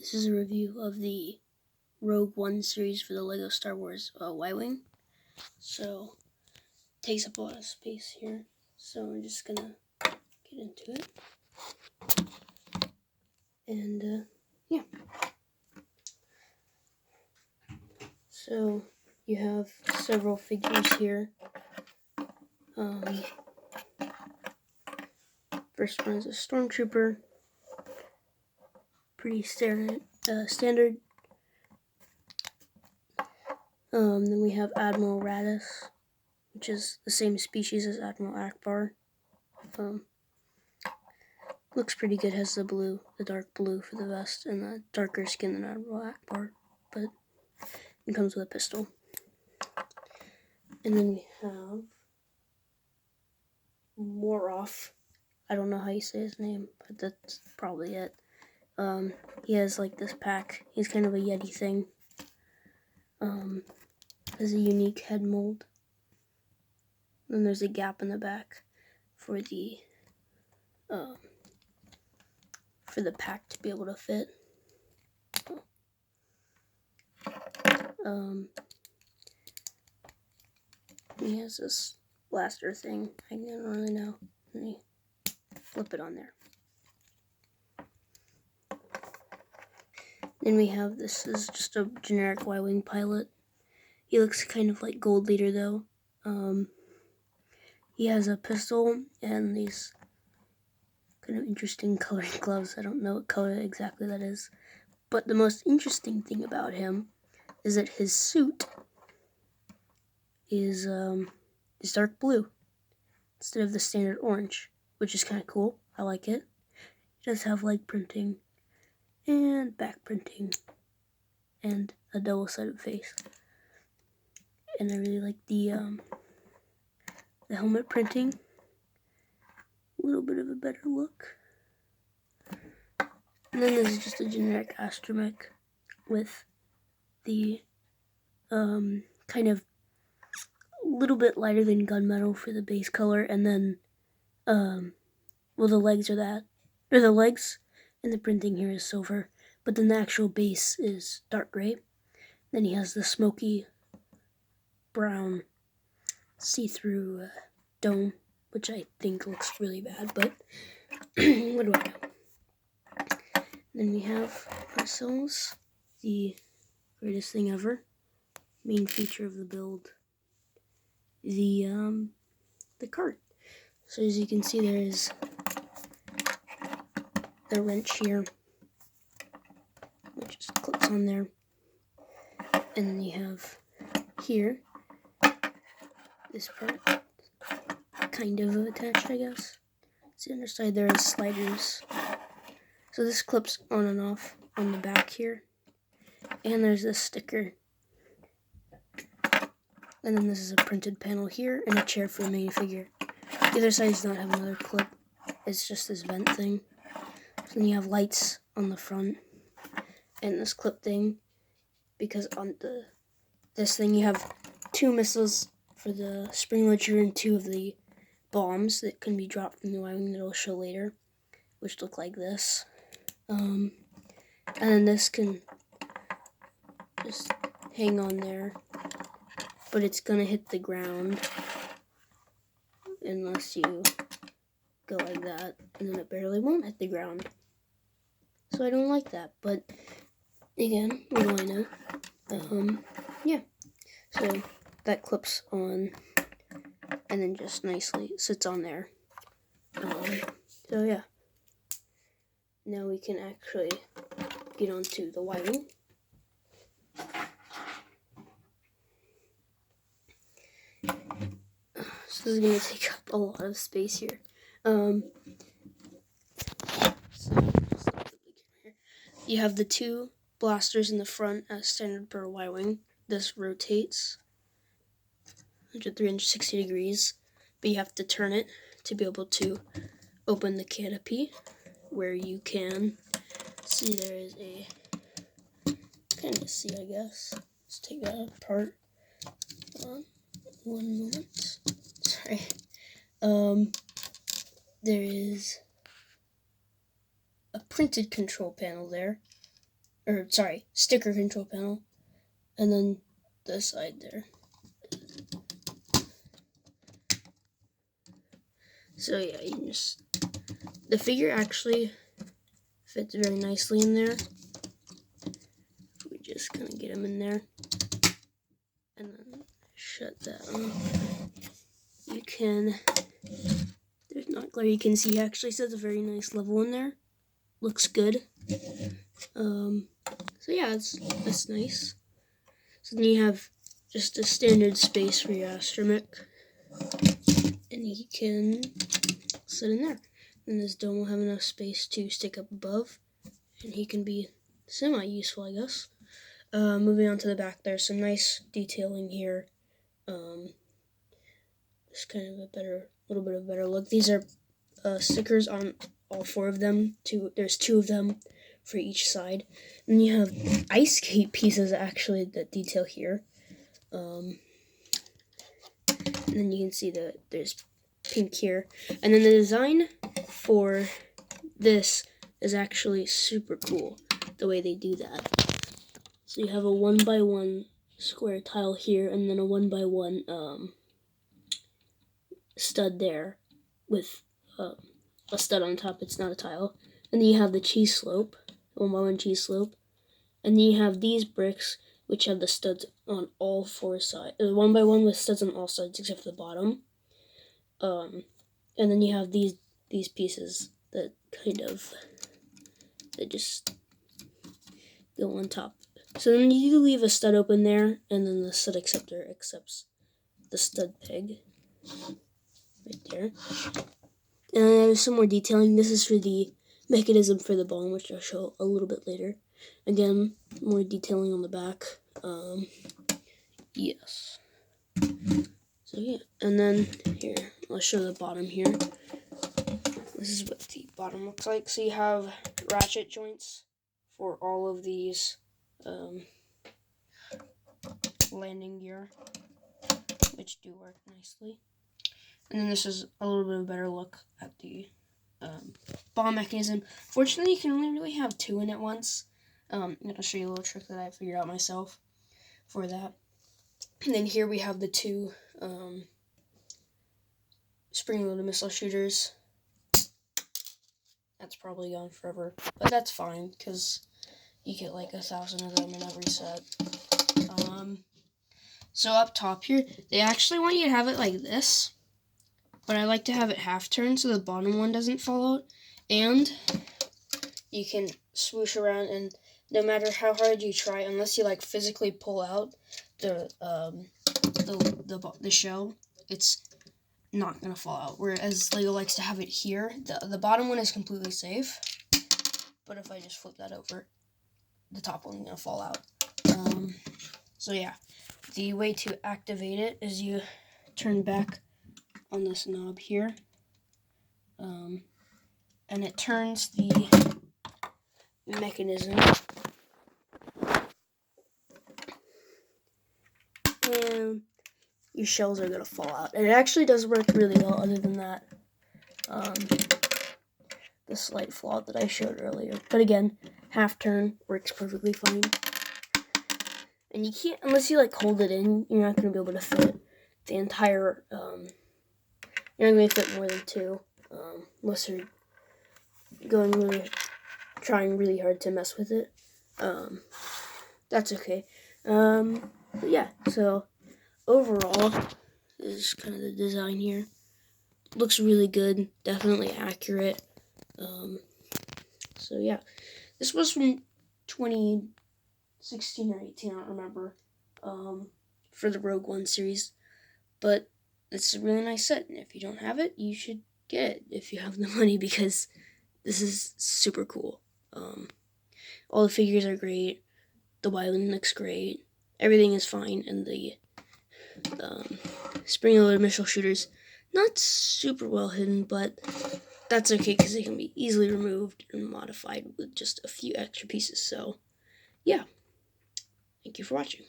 This is a review of the Rogue One series for the LEGO Star Wars Y-Wing. So, it takes up a lot of space here, so I'm just gonna get into it. And, yeah. So, you have several figures here. First one is a stormtrooper. Pretty standard. Then we have Admiral Raddus, which is the same species as Admiral Akbar. Looks pretty good, has the dark blue for the vest, and the darker skin than Admiral Akbar, but it comes with a pistol. And then we have Moroff. I don't know how you say his name, but that's probably it. He has like this pack. He's kind of a Yeti thing. Has a unique head mold. Then there's a gap in the back for the pack to be able to fit. He has this blaster thing. I don't really know. Let me flip it on there. Then we have, this is just a generic Y-Wing pilot. He looks kind of like Gold Leader though. He has a pistol and these kind of interesting coloring gloves. I don't know what color exactly that is. But the most interesting thing about him is that his suit is dark blue instead of the standard orange, which is kind of cool. I like it. It does have leg printing and back printing and a double-sided face. And I really like the helmet printing. A little bit of a better look. And then this is just a generic astromech with the kind of a little bit lighter than gunmetal for the base color, and then well, the legs are that, or the legs and the printing here is silver, but then the actual base is dark gray. Then he has the smoky brown see-through dome, which I think looks really bad, but what do I know? Then we have ourselves the greatest thing ever, main feature of the build, the cart. So as you can see, there is the wrench here, which just clips on there, and then you have here this part kind of attached, I guess. See, the underside there is sliders. So this clips on and off on the back here. And there's this sticker. And then this is a printed panel here and a chair for a minifigure. The other side does not have another clip. It's just this vent thing. So then you have lights on the front and this clip thing, because on this thing you have 2 missiles for the spring launcher and 2 of the bombs that can be dropped from the Y-Wing that I'll show later, which look like this. And then this can just hang on there, but it's gonna hit the ground unless you go like that, and then it barely won't hit the ground. So I don't like that, but again, what do I know? Yeah. So that clips on and then just nicely sits on there. So yeah. Now we can actually get onto the Y-Wing. So this is going to take up a lot of space here. You have the 2 blasters in the front as standard per Y-Wing. This rotates 360 degrees, but you have to turn it to be able to open the canopy, where you can see there is a, kind of see, I guess. Let's take that apart. One moment. Sorry. There is a printed control panel there, or sorry, sticker control panel, and then the side there. So yeah, the figure actually fits very nicely in there. We just kind of get him in there, and then shut that on. You can, there's not glare, you can see he actually sets a very nice level in there. Looks good. So yeah, that's nice. So then you have just a standard space for your astromech, and he can sit in there. And this dome will have enough space to stick up above, and he can be semi-useful, I guess. Moving on to the back, there's some nice detailing here. Just kind of a little bit of a better look. These are stickers on all 4 of them. There's 2 of them for each side. And you have ice skate pieces actually that detail here. And then you can see that there's pink here. And then the design for this is actually super cool, the way they do that. So you have a 1x1 square tile here, and then a 1x1 stud there with a stud on top. It's not a tile. And then you have the cheese slope, 1x1 cheese slope. And then you have these bricks, which have the studs on all 4 sides. 1x1 with studs on all sides except for the bottom. And then you have these pieces that just go on top. So then you leave a stud open there, and then the stud acceptor accepts the stud peg right there. And there's some more detailing. This is for the mechanism for the ball, which I'll show a little bit later. Again, more detailing on the back. Yes. So yeah, and then here, I'll show the bottom here. This is what the bottom looks like. So you have ratchet joints for all of these landing gear, which do work nicely. And then this is a little bit of a better look at the ball mechanism. Fortunately, you can only really have 2 in at once. I'm going to show you a little trick that I figured out myself for that. And then here we have the 2 spring-loaded missile shooters. That's probably gone forever, but that's fine because you get like 1,000 of them in every set. So up top here, they actually want you to have it like this, but I like to have it half turned so the bottom one doesn't fall out. And you can swoosh around, and no matter how hard you try, unless you like physically pull out the shell, it's not gonna fall out. Whereas Lego likes to have it here. The bottom one is completely safe, but if I just flip that over, the top one's gonna fall out. So yeah, the way to activate it is you turn back on this knob here, and it turns the mechanism, and your shells are gonna fall out. And it actually does work really well, other than that the slight flaw that I showed earlier. But again, half turn works perfectly fine. And you can't, unless you like hold it in, you're not gonna be able to fit the entire you're not gonna fit more than 2, unless you're trying really hard to mess with it. That's okay. But yeah, so overall, this is kind of the design here. Looks really good, definitely accurate. So yeah, this was from 2016 or 18, I don't remember, for the Rogue One series. But it's a really nice set, and if you don't have it, you should get it if you have the money, because this is super cool. All the figures are great, the Wyland looks great, everything is fine, and the spring-loaded missile shooters, not super well hidden, but that's okay because they can be easily removed and modified with just a few extra pieces. So yeah, thank you for watching.